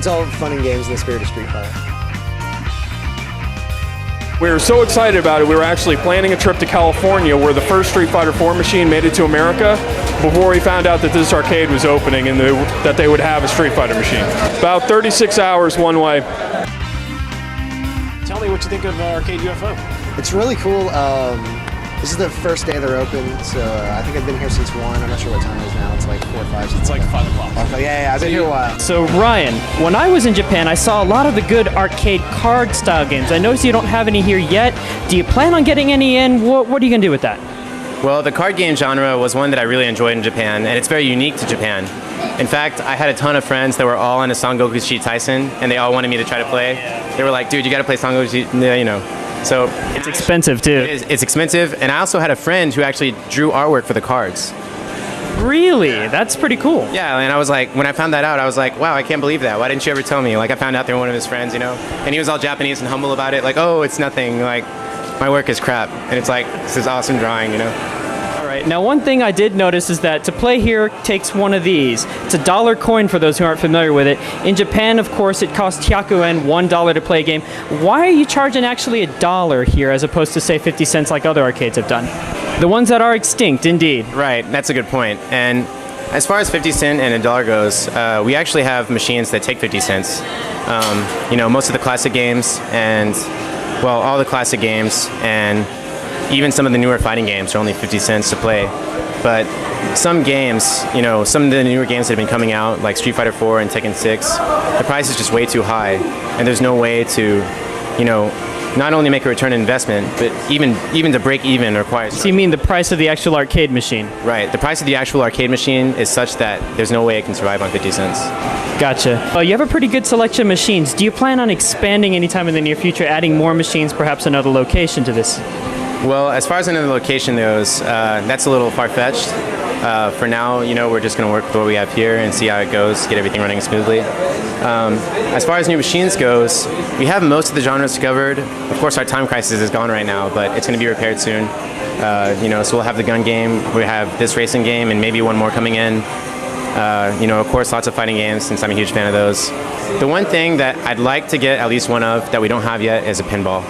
it's all fun and games in the spirit of Street Fighter. We were so excited about it, we were actually planning a trip to California where the first Street Fighter 4 machine made it to America before we found out that this arcade was opening and that they would have a Street Fighter machine. About 36 hours one way. Tell me what you think of Arcade UFO. It's really cool. This is the first day they're open, so I think I've been here since 1. I'm not sure what time it is now. It's like 4 or 5. It's like 5 o'clock. Okay, yeah, I've been here a while. So Ryan, when I was in Japan, I saw a lot of the good arcade card style games. I noticed you don't have any here yet. Do you plan on getting any in? What are you going to do with that? Well, the card game genre was one that I really enjoyed in Japan, and it's very unique to Japan. In fact, I had a ton of friends that were all into Sangoku Shi Taisen, and they all wanted me to try to play. They were like, dude, you got to play Sangoku Shi, you know. So it's expensive too. It's expensive, and I also had a friend who actually drew artwork for the cards. Really? That's pretty cool. Yeah, and I was like, when I found that out, I was like, wow, I can't believe that. Why didn't you ever tell me? Like, I found out they were one of his friends, you know? And he was all Japanese and humble about it, like, oh, it's nothing, like, my work is crap. And it's like, this is awesome drawing, you know? All right, now one thing I did notice is that to play here takes one of these. It's a dollar coin for those who aren't familiar with it. In Japan, of course, it costs 100 yen, $1 to play a game. Why are you charging actually $1 here as opposed to, say, 50 cents like other arcades have done? The ones that are extinct, indeed. Right, that's a good point. And as far as 50 cent and $1 goes, we actually have machines that take 50 cents. You know, most of the classic games and, well, all the classic games and even some of the newer fighting games are only 50 cents to play. But some games, you know, some of the newer games that have been coming out, like Street Fighter 4 and Tekken 6, the price is just way too high. And there's no way to, you know, not only make a return on investment, but even to break even requires... So you mean the price of the actual arcade machine? Right. The price of the actual arcade machine is such that there's no way it can survive on 50 cents. Gotcha. Well, you have a pretty good selection of machines. Do you plan on expanding anytime in the near future, adding more machines, perhaps another location to this? Well, as far as another location goes, that's a little far-fetched. For now, you know, we're just going to work with what we have here and see how it goes, get everything running smoothly. As far as new machines goes, we have most of the genres covered. Of course, our Time Crisis is gone right now, but it's going to be repaired soon. You know, so we'll have the gun game, we have this racing game, and maybe one more coming in. You know, of course, lots of fighting games, since I'm a huge fan of those. The one thing that I'd like to get at least one of that we don't have yet is a pinball.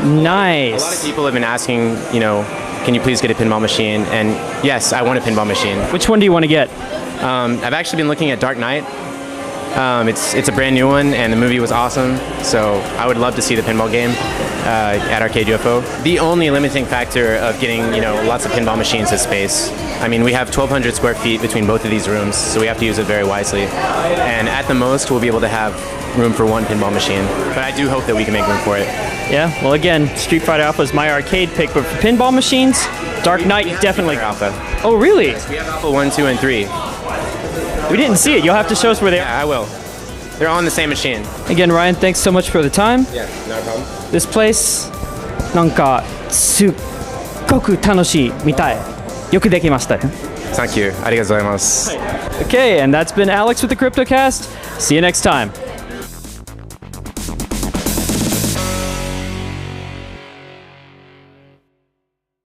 Nice. A lot of people have been asking, you know, can you please get a pinball machine? And yes, I want a pinball machine. Which one do you want to get? I've actually been looking at Dark Knight. It's a brand new one, and the movie was awesome. So I would love to see the pinball game at Arcade UFO. The only limiting factor of getting, you know, lots of pinball machines is space. I mean, we have 1,200 square feet between both of these rooms, so we have to use it very wisely. And at the most, we'll be able to have room for one pinball machine. But I do hope that we can make room for it. Yeah, well, again, Street Fighter Alpha is my arcade pick, but for pinball machines, Dark Knight definitely. Alpha. Oh, really? Yes, we have Alpha 1, 2, and 3. We didn't see it. You'll have to show us where they are. Yeah, I will. They're all on the same machine. Again, Ryan, thanks so much for the time. Yeah, no problem. This place, なんかすっごく楽しいみたい。よくできました。Thank you. ありがとうございます。 Okay, and that's been Alex with the CryptoCast. See you next time.